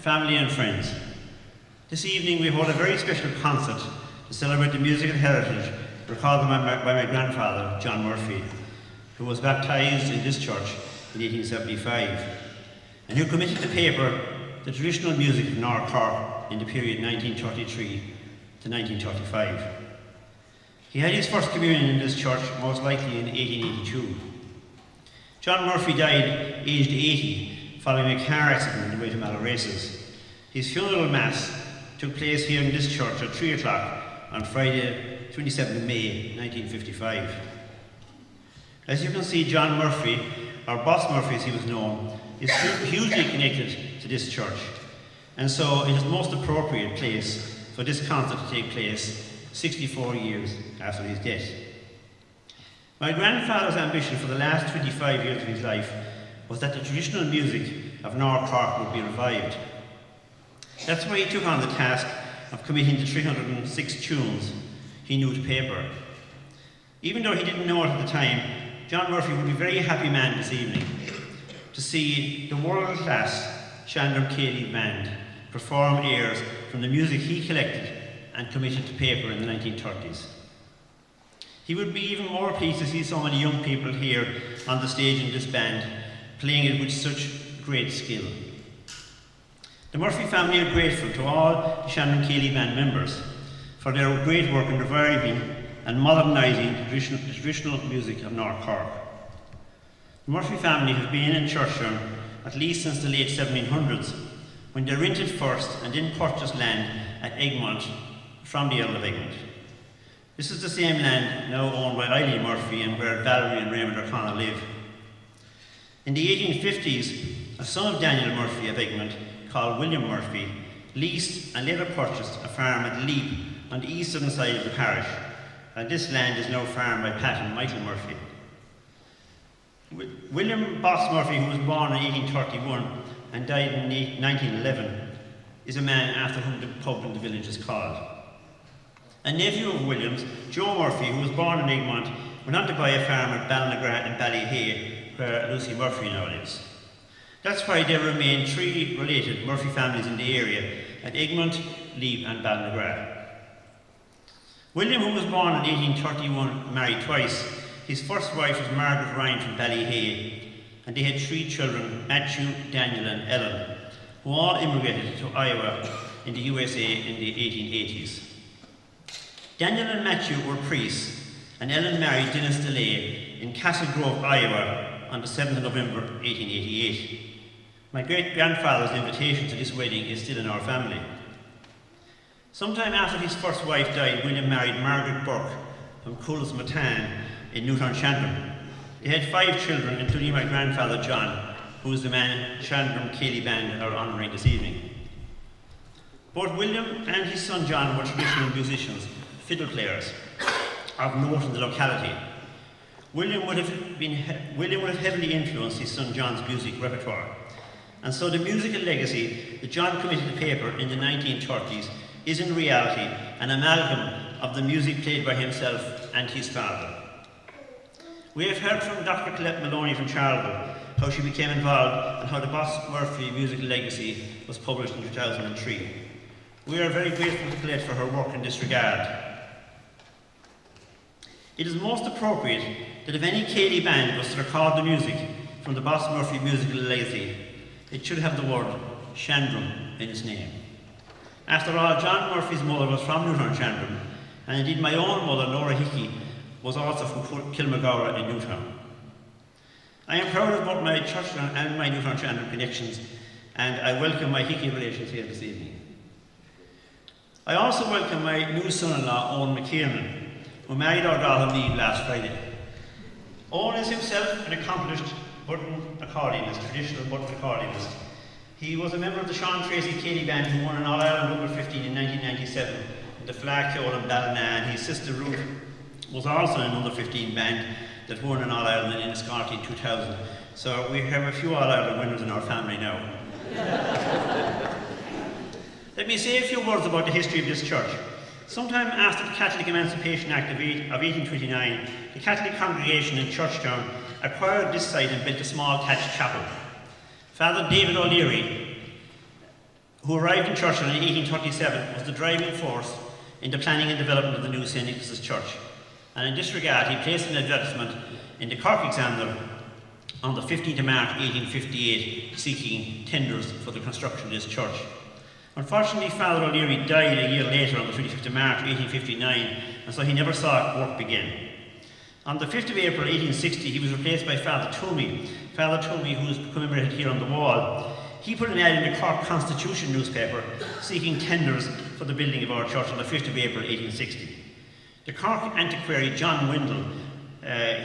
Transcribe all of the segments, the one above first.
family and friends. This evening we hold a very special concert to celebrate the musical heritage recorded by my grandfather, John Murphy, who was baptised in this church in 1875, and who committed to paper the traditional music of North Cork in the period 1933 to 1935. He had his first communion in this church most likely in 1882. John Murphy died aged 80 following a car accident on the way to Mallow Races. His funeral mass took place here in this church at 3 o'clock on Friday, 27th of May, 1955. As you can see, John Murphy, or Boss Murphy as he was known, is hugely connected to this church, and so it is most appropriate place for this concert to take place 64 years after his death. My grandfather's ambition for the last 25 years of his life was that the traditional music of North Cork would be revived. That's why he took on the task of committing the 306 tunes he knew to paper. Even though he didn't know it at the time, John Murphy would be a very happy man this evening to see the world-class Shandrum Ceili band perform airs from the music he collected and committed to paper in the 1930s. He would be even more pleased to see so many young people here on the stage in this band, playing it with such great skill. The Murphy family are grateful to all the Shandrum Ceili band members for their great work in reviving and modernising the traditional music of North Cork. The Murphy family have been in Churchtown at least since the late 1700s, when they rented first and then purchased land at Egmont from the Earl of Egmont. This is the same land now owned by Eileen Murphy and where Valerie and Raymond O'Connell live. In the 1850s, a son of Daniel Murphy of Egmont, called William Murphy, leased and later purchased a farm at Leap on the eastern side of the parish, and this land is now farmed by Pat and Michael Murphy. William Boss Murphy, who was born in 1831 and died in 1911, is a man after whom the pub in the village is called. A nephew of William's, Joe Murphy, who was born in Egmont, went on to buy a farm at Ballinagrat and Ballyhay, where Lucy Murphy now lives. That's why there remain three related Murphy families in the area at Egmont, Leap and Ballinagrat. William, who was born in 1831, married twice. His first wife was Margaret Ryan from Ballyhay, and they had three children, Matthew, Daniel and Ellen, who all immigrated to Iowa in the USA in the 1880s. Daniel and Matthew were priests, and Ellen married Dennis DeLay in Castle Grove, Iowa on the 7th of November 1888. My great-grandfather's invitation to this wedding is still in our family. Sometime after his first wife died, William married Margaret Burke from Coolsmatan in Newtown Shandrum. They had 5 children, including my grandfather John, who is the man Shandrum Ceili band are honouring this evening. Both William and his son John were traditional musicians, fiddle players of note in the locality. William would have heavily influenced his son John's music repertoire, and so the musical legacy that John committed to paper in the 1930s is in reality an amalgam of the music played by himself and his father. We have heard from Dr. Colette Maloney from Charleville how she became involved and how the Boss Murphy musical legacy was published in 2003. We are very grateful to Colette for her work in this regard. It is most appropriate that if any Ceili band was to record the music from the Boss Murphy musical legacy, it should have the word Shandrum in its name. After all, John Murphy's mother was from Newtown Shandrum, and indeed my own mother, Laura Hickey, was also from Kilmagora in Newtown. I am proud of both my Churchtown and my Newtown Shandrum connections, and I welcome my Hickey relations here this evening. I also welcome my new son-in-law, Owen McKiernan, who married our daughter Lee last Friday. Owen is himself an accomplished button accordionist, traditional button accordionist. He was a member of the Sean Tracy Ceili band who won an All-Ireland Number 15 in 1997 in the Flagkill and Ballina, and his sister Ruth was also in an Under 15 band that won an All-Ireland in Enniscorthy in 2000. So we have a few All-Ireland winners in our family now. Let me say a few words about the history of this church. Sometime after the Catholic Emancipation Act of 1829, the Catholic congregation in Churchtown acquired this site and built a small thatched chapel. Father David O'Leary who arrived in Churchtown in 1837, was the driving force in the planning and development of the new St. Nicholas's Church. And in this regard, he placed an advertisement in the Cork Examiner on the 15th of March 1858, seeking tenders for the construction of this church. Unfortunately, Father O'Leary died a year later on the 25th of March 1859, and so he never saw work begin. On the 5th of April 1860, he was replaced by Father Toomey. Father Toomey, who is commemorated here on the wall, he put an ad in the Cork Constitution newspaper seeking tenders for the building of our church on the 5th of April 1860. The Cork antiquary John Windle,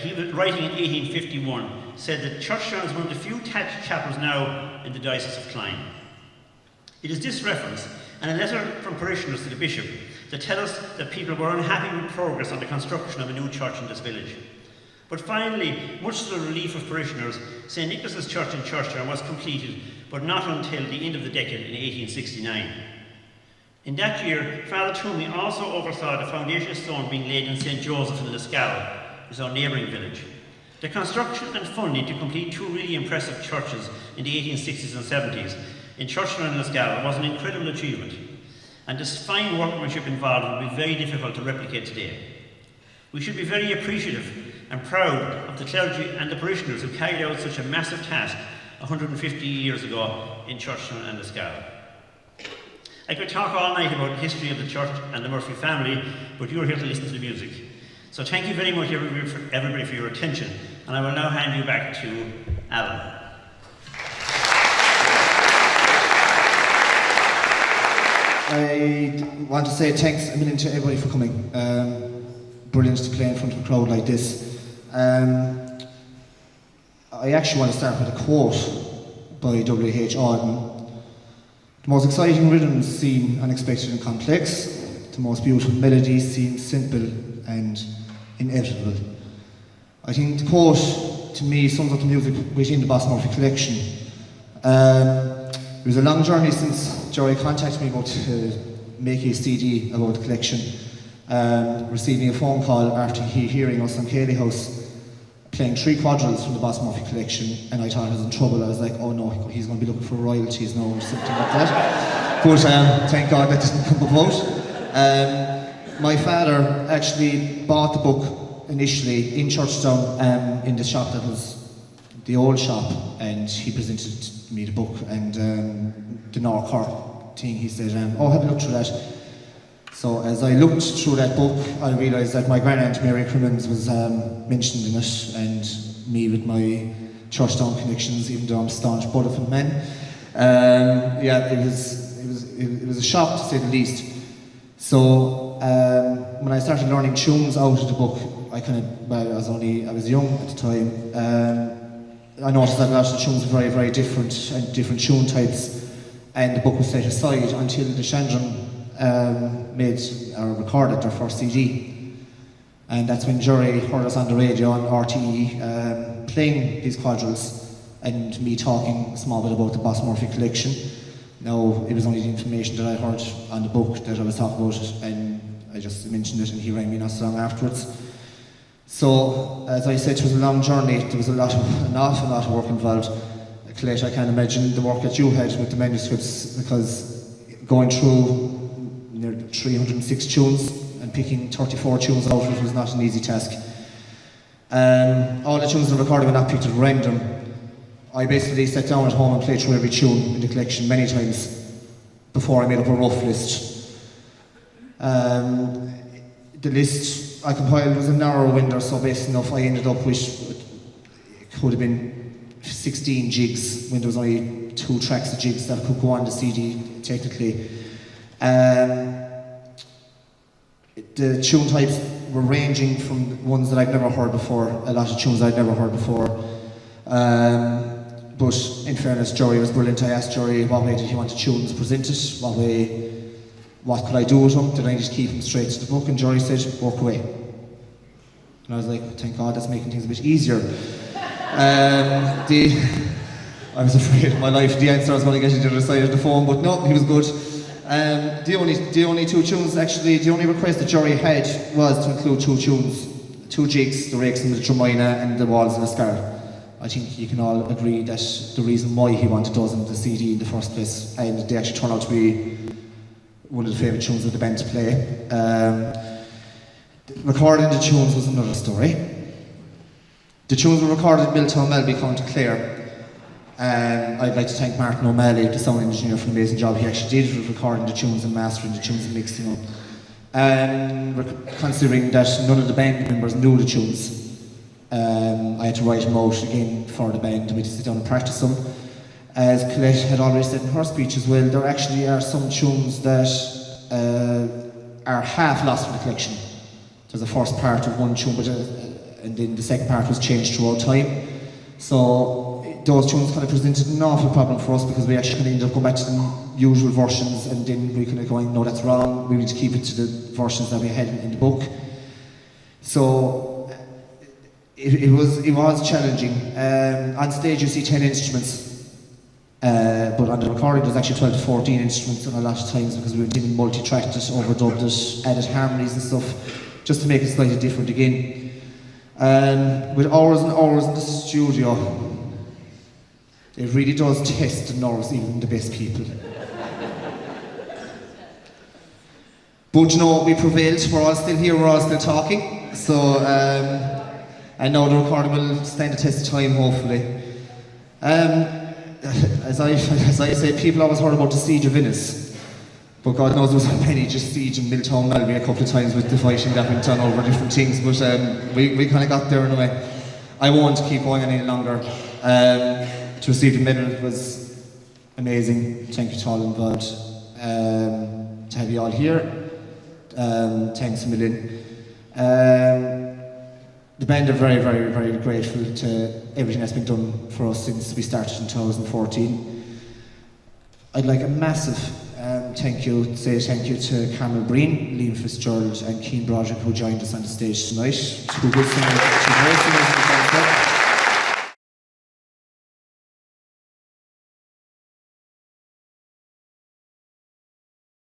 he was writing in 1851, said that Churchtown is one of the few thatched chapels now in the Diocese of Clyne. It is this reference and a letter from parishioners to the bishop that tell us that people were unhappy with progress on the construction of a new church in this village. But finally, much to the relief of parishioners, St. Nicholas's Church in Churchtown was completed, but not until the end of the decade in 1869. In that year, Father Toomey also oversaw the foundation stone being laid in St. Joseph in Listowel, which is our neighbouring village. The construction and funding to complete two really impressive churches in the 1860s and 70s in Churchtown and Listowel was an incredible achievement, and this fine workmanship involved will be very difficult to replicate today. We should be very appreciative and proud of the clergy and the parishioners who carried out such a massive task 150 years ago in Churchtown and Listowel. I could talk all night about the history of the church and the Murphy family, but you're here to listen to the music. So thank you very much everybody for your attention, and I will now hand you back to Alan. I want to say thanks a million to everybody for coming. Brilliant to play in front of a crowd like this. I actually want to start with a quote by W.H. Auden. The most exciting rhythms seem unexpected and complex. The most beautiful melodies seem simple and inevitable. I think the quote, to me, sums up the music within the Bonaparte collection. It was a long journey since Joey contacted me about making a CD about the collection. Receiving a phone call after hearing us on Ceili House playing 3 quadrilles from the Bonaparte collection, and I thought I was in trouble. I was like, oh no, he's going to be looking for royalties now or something like that. But thank God that didn't come about. My father actually bought the book initially in Churchtown, in the shop that was the old shop, and he presented me the book, and the North Cork thing, he said, oh, have a look through that. So as I looked through that book, I realised that my grandaunt Mary Crimmins was mentioned in it, and me with my Churchtown connections, even though I'm a staunch Broderick man. Yeah, it was a shock to say the least. So when I started learning tunes out of the book, I was young at the time. I noticed that a lot of the tunes were very, very different and different tune types, and the book was set aside until the Shandrum recorded their first CD, and that's when Jerry heard us on the radio on RTE playing these quadrilles and me talking a small bit about the Boss Murphy collection. Now, it was only the information that I heard on the book that I was talking about, and I just mentioned it, and he rang me not so long afterwards. So, as I said, it was a long journey. There was an awful lot of work involved. Colette, I can't imagine the work that you had with the manuscripts, because going through 306 tunes and picking 34 tunes out of it was not an easy task. All the tunes in the recording were not picked at random. I basically sat down at home and played through every tune in the collection many times before I made up a rough list. The list I compiled was a narrow window, so based enough I ended up with, it could have been 16 jigs when there was only 2 tracks of jigs that could go on the CD technically. The tune types were ranging from ones that I'd never heard before, a lot of tunes I'd never heard before. But in fairness, Jory was brilliant. I asked Jory what way did he want the tunes presented, what could I do with them, did I just keep them straight to the book, and Jory said, work away. And I was like, thank God, that's making things a bit easier. I was afraid of my life, the answer I was going to get to the other side of the phone, but no, he was good. The only 2 tunes, actually, the only request that Jory had was to include 2 tunes, 2 jigs, the Rakes and the Dromina and the Walls and the Scar. I think you can all agree that the reason why he wanted those on the CD in the first place, and they actually turned out to be one of the favourite tunes of the band to play. Recording the tunes was another story. The tunes were recorded in Milltown, Melby, County Clare. I'd like to thank Martin O'Malley, the sound engineer, for an amazing job he actually did with recording the tunes and mastering the tunes and mixing up. Considering that none of the band members knew the tunes, I had to write them out again for the band, and we had to sit down and practice them. As Colette had already said in her speech as well, there actually are some tunes that are half lost from the collection. There's a first part of one tune, and then the second part was changed throughout time. So those tunes kind of presented an awful problem for us, because we actually kind of ended up going back to the usual versions, and then we kind of going, no, that's wrong, we need to keep it to the versions that we had in the book. So it was challenging. On stage you see 10 instruments, but on the recording there's actually 12 to 14 instruments, and a lot of times, because we were doing multi-tracked it, overdubbed it, added harmonies and stuff, just to make it slightly different again. With hours and hours in the studio, it really does test the nerves, even the best people. But you know, we prevailed, we're all still here, we're all still talking, so and now the recording will stand the test of time, hopefully. As I say, people always heard about the Siege of Venice, but God knows there was many just siege in Milltown, Melby a couple of times with the fighting that went on over different things, but we kind of got there in a way. I won't keep going any longer. To receive the medal was amazing. Thank you to all involved. To have you all here, thanks a million. The band are very, very, very grateful to everything that's been done for us since we started in 2014. I'd like a massive thank you to Carmel Breen, Liam Fitzgerald and Cian Broderick, who joined us on the stage tonight. Two good singers,